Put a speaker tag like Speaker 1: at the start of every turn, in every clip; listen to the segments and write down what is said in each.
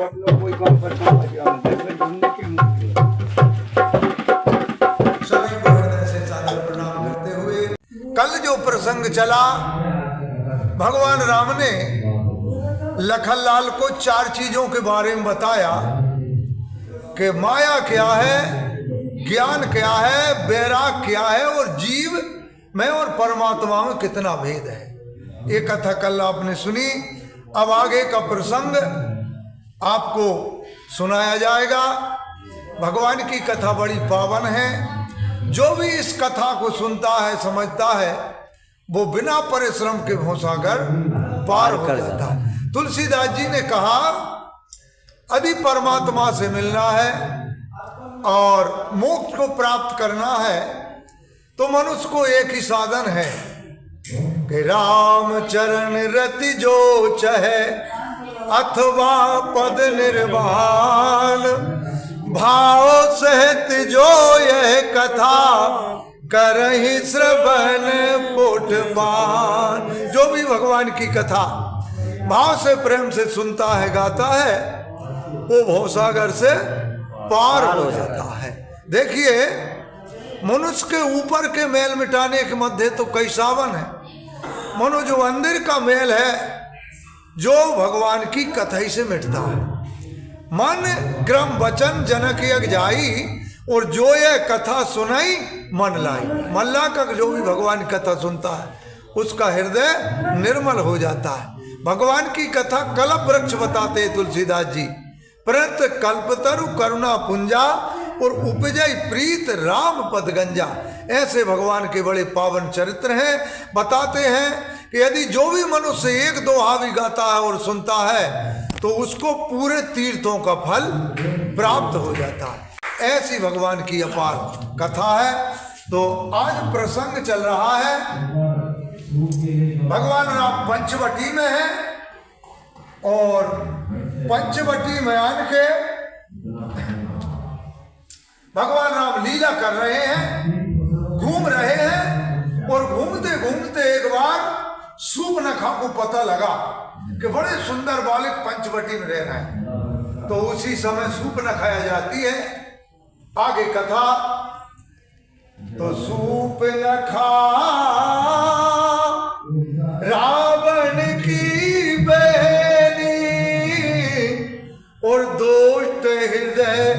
Speaker 1: कोई काम करता
Speaker 2: सभी को हृदय से सादर प्रणाम करते हुए कल जो प्रसंग चला, भगवान राम ने लखनलाल को 4 चीजों के बारे में बताया कि माया क्या है, ज्ञान क्या है, वैराग क्या है और जीव में और परमात्मा में कितना भेद है। ये कथा कल आपने सुनी। अब आगे का प्रसंग आपको सुनाया जाएगा। भगवान की कथा बड़ी पावन है। जो भी इस कथा को सुनता है, समझता है, वो बिना परिश्रम के भवसागर पार हो जाता है। तुलसीदास जी ने कहा, यदि परमात्मा से मिलना है और मोक्ष को प्राप्त करना है तो मनुष्य को एक ही साधन है कि राम चरण रति जो चहे अथवा पद निर्वाण, भाव सहित जो यह कथा करहि श्रवण पुटपान। जो भी भगवान की कथा भाव से प्रेम से सुनता है, गाता है, वो भवसागर से पार हो जाता है। देखिए, मनुष्य के ऊपर के मैल मिटाने के मध्य तो कई सावन है। मनो जो अंदर का मैल है, जो भगवान की कथा ही से मिटता है। मन क्रम वचन जनक यज्ञ जाई, और जो ये कथा सुनाई मन लाई। मल्ला का जो भी भगवान की कथा सुनता है उसका हृदय निर्मल हो जाता है। भगवान की कथा कल्प वृक्ष बताते तुलसीदास जी। प्रत कल्पतरु करुणा पुंजा और उपजय प्रीत राम पद गंजा। ऐसे भगवान के बड़े पावन चरित्र हैं। बताते हैं कि यदि जो भी मनुष्य 1-2 हावी गाता है और सुनता है तो उसको पूरे तीर्थों का फल प्राप्त हो जाता है। ऐसी भगवान की अपार कथा है। तो आज प्रसंग चल रहा है, भगवान राम पंचवटी में है और पंचवटी में आन के भगवान राम लीला कर रहे हैं, घूम रहे हैं। और घूमते घूमते एक बार सूर्पनखा को पता लगा कि बड़े सुंदर बालक पंचवटी में रह रहे हैं। तो उसी समय सूर्पनखा जाती है। आगे कथा। तो सूर्पनखा रावण की बहनी और दुष्ट हृदय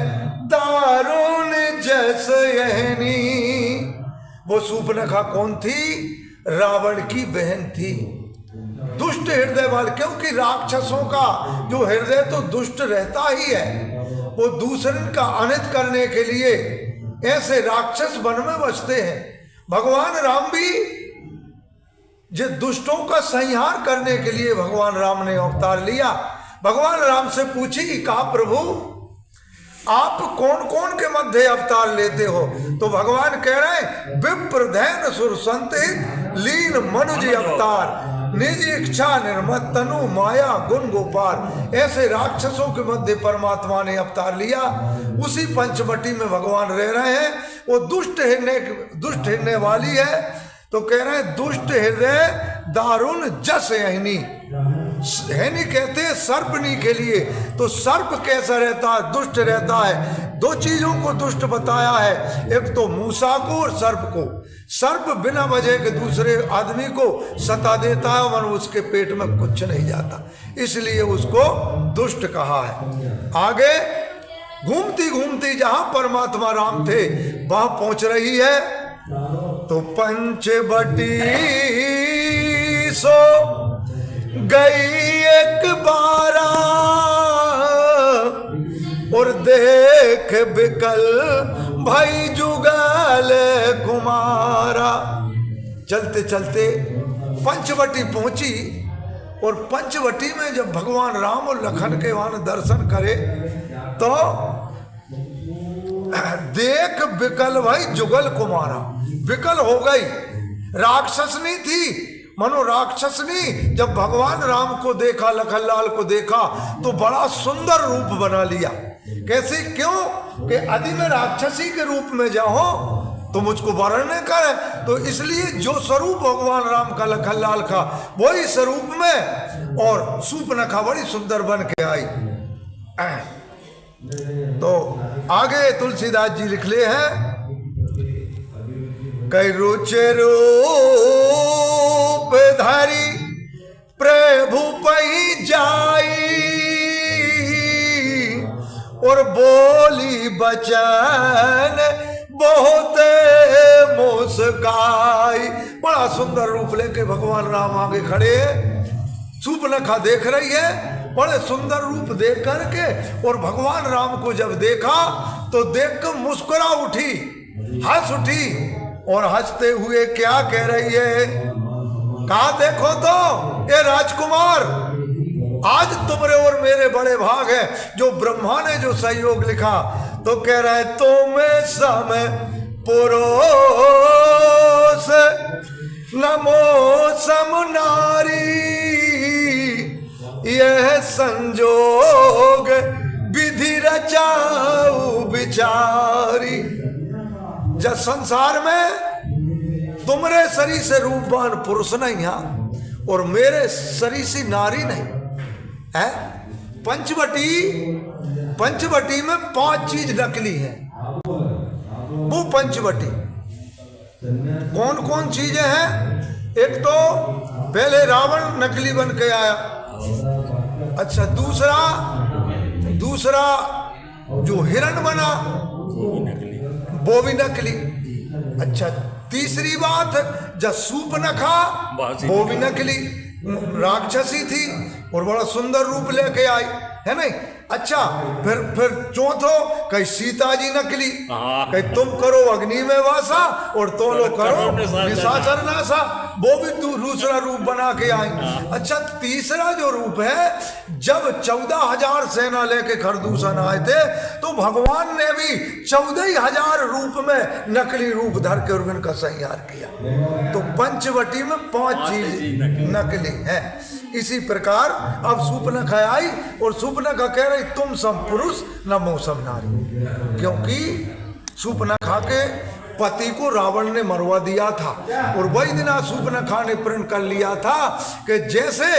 Speaker 2: दारुण जस यहनी। वो सूर्पनखा कौन थी? रावण की बहन थी। दुष्ट हृदय वाले, क्योंकि राक्षसों का जो हृदय तो दुष्ट रहता ही है। वो दूसरे का अनित करने के लिए ऐसे राक्षस वन में बसते हैं। भगवान राम भी जो दुष्टों का संहार करने के लिए भगवान राम ने अवतार लिया। भगवान राम से पूछी, कहा प्रभु आप कौन कौन के मध्य अवतार लेते हो? तो भगवान कह रहे हैं, विप्र धैन सुर संतित लीन मनुज अवतार, निज इच्छा निर्मत तनु माया गुण गोपाल। ऐसे राक्षसों के मध्य परमात्मा ने अवतार लिया। उसी पंचवटी में भगवान रह रहे हैं। वो दुष्ट हृदय वाली है। तो कह रहे हैं, दुष्ट हृदय दारुण जस यहनी। हैनी कहते हैं सर्पनी के लिए। तो सर्प कैसा रहता है? दुष्ट रहता है। 2 चीजों को दुष्ट बताया है, एक तो मूसा को और सर्प को। सर्प बिना वजह के दूसरे आदमी को सता देता है और उसके पेट में कुछ नहीं जाता, इसलिए उसको दुष्ट कहा है। आगे घूमती घूमती जहां परमात्मा राम थे वहां पहुंच रही है। तो पंचवटी सो गई एक बारा और देख बिकल भाई जुगल कुमारा। चलते चलते पंचवटी पहुंची और पंचवटी में जब भगवान राम और लखन के वहां दर्शन करे तो देख बिकल भाई जुगल कुमारा। विकल हो गई, राक्षसनी थी। मनो राक्षसनी जब भगवान राम को देखा, लखनलाल को देखा तो बड़ा सुंदर रूप बना लिया। कैसे? क्यों कि यदि मैं राक्षसी के रूप में जाऊं तो मुझको वर्ण करे। तो इसलिए जो स्वरूप भगवान राम का, लखनलाल का, वही स्वरूप में और सूर्पनखा बड़ी सुंदर बन के आई। तो आगे तुलसीदास जी लिख ले हैं, कई रुचि रूप धारी प्रभु पही जाई और बोली बचन बहुत मुस्काई। बड़ा सुंदर रूप लेके भगवान राम आगे खड़े हैं, सूर्पनखा देख रही है, बड़े सुंदर रूप देख करके, और भगवान राम को जब देखा तो देख कर मुस्कुरा उठी, हंस उठी, और हंसते हुए क्या कह रही है, कहा देखो तो ये राजकुमार, आज तुम्हारे और मेरे बड़े भाग है, जो ब्रह्मा ने जो सहयोग लिखा। तो कह रहे तुम्हें समय पुरोस नमो सम नारी, यह संजोग विधि रचाऊ विचारी। जब संसार में तुम्हारे शरीर से रूपवान पुरुष नहीं है और मेरे शरीर से नारी नहीं है। पंचवटी में 5 चीज नकली है। वो पंचवटी कौन कौन चीजें हैं? एक तो पहले रावण नकली बन के आया, अच्छा दूसरा जो हिरण बना वो भी नकली, अच्छा तीसरी बात जब सूर्पनखा वो भी नकली राक्षसी थी और बड़ा सुंदर रूप लेके आई, है नहीं। अच्छा फिर चौथो कहीं सीता जी नकली, कहीं तुम करो अग्नि में वासा और तो लोग करो निशाचर नासा, वो भी दूसरा रूप बना के आई। अच्छा तीसरा जो रूप है, जब 14,000 सेना लेके खरदूषण आए थे तो भगवान ने भी 14,000 रूप में नकली रूप धर के उनका संहार किया। तो पंचवटी में 5 चीज नकली है। इसी प्रकार अब सूर्पनखा आई और सूर्पनखा कह रही तुम सम पुरुष नमो सम नारी, क्योंकि सूर्पनखा के पति को रावण ने मरवा दिया था और वही दिन सूर्पनखा ने प्रण कर लिया था कि जैसे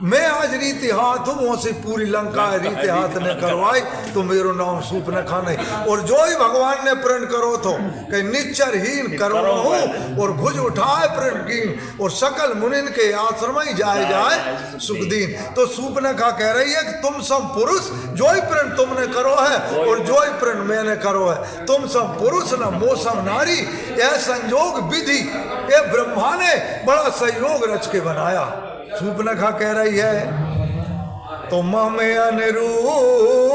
Speaker 2: मैं आज रीति हाथ हूँ वैसे पूरी लंका रीति हाथ ने करवाई तो मेरो नाम सूर्पनखा नहीं। और जो ही भगवान ने प्रण करो तो कि निच्चरहीन करो हूँ और भुज उठाए प्रण कीन और सकल मुनिन के आश्रम ही जाए सुखदीन। तो सूर्पनखा कह रही है कि तुम सब पुरुष जो ही प्रण तुमने करो है और जो ही प्रण मैंने करो है, तुम सब पुरुष न मोसम नारी, यह संयोग विधि ये ब्रह्मा ने बड़ा संयोग रच के बनाया। सूर्पनखा कह रही है तो ममे अनुरूप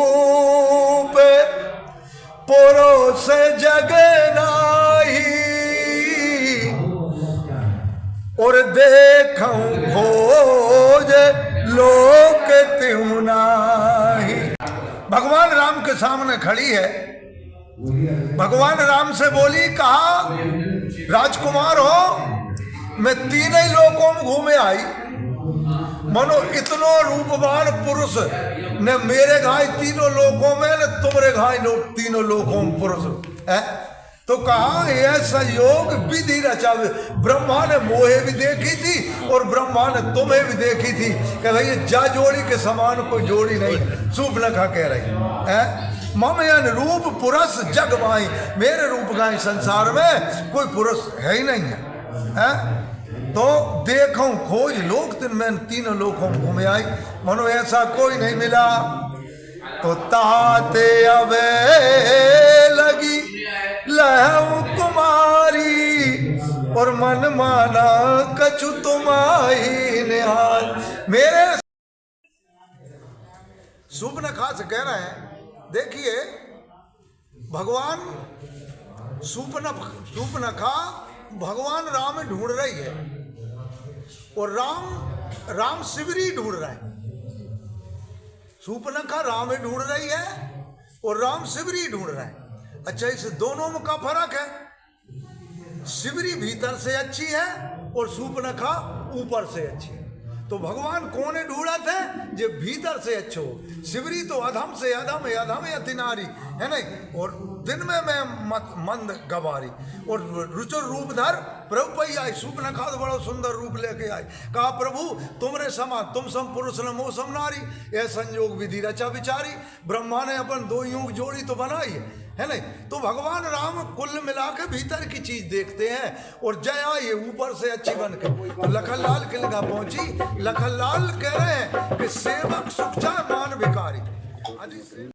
Speaker 2: पुरुष जगे नाही और देखूं खोज लोक त्यों नाही। भगवान राम के सामने खड़ी है, भगवान राम से बोली, कहा राजकुमार हो मैं 3 ही लोकों में घूमे आई, मनो इतनो रूपवान पुरुष ने मेरे घाय 3 लोकों में न तुम्हारे घाय 3 लोकों में पुरुष है। तो कहा यह संयोग विधि रचा, ब्रह्मा ने मोहे भी देखी थी और ब्रह्मा ने तुम्हें भी देखी थी कि भाई जा जोड़ी के समान कोई जोड़ी नहीं। सूर्पनखा कह रही है मम रूप पुरुष जग माई, मेरे रूप गाय संसार में कोई पुरुष है ही नहीं है। तो देखो खोज लोक दिन में 3 लोकों में घूमे आई, मनो ऐसा कोई नहीं मिला। तो ताते अबे लगी लहू कुमारी और मन माना कछु तुम्हारी निहाल। मेरे सूर्पनखा से कह रहे हैं, देखिए भगवान सूर्पनखा भगवान राम ढूंढ रही है और राम शिवरी ढूंढ रहा है। सूर्पनखा राम ढूंढ रही है और राम शिवरी ढूंढ रहा है। अच्छा इस दोनों में का फर्क है? शिवरी भीतर से अच्छी है और सूर्पनखा ऊपर से अच्छी है। तो भगवान कौन ढूंढा थे? जो भीतर से अच्छो। शिवरी तो अधम से अधम है, अधम अति नारी, है नहीं, और दिन में मैं मंद गवारी, और रुचर रूप धर प्रभु पई आई, सूर्पनखा तो बड़ा सुंदर रूप लेके आई। कहा प्रभु तुमरे समा तुम सम पुरुष न मोह सम नारी, यह संयोग विधि रचा विचारी, ब्रह्मा ने अपन दो युग जोड़ी तो बनाई है नहीं। तो भगवान राम कुल मिला के भीतर की चीज देखते हैं, और जय आई ऊपर से अच्छी बन के। तो लखनलाल के लगा पहुंची, लखनलाल कह रहे हैं कि सेवक सुख चाहे मान भिखारी।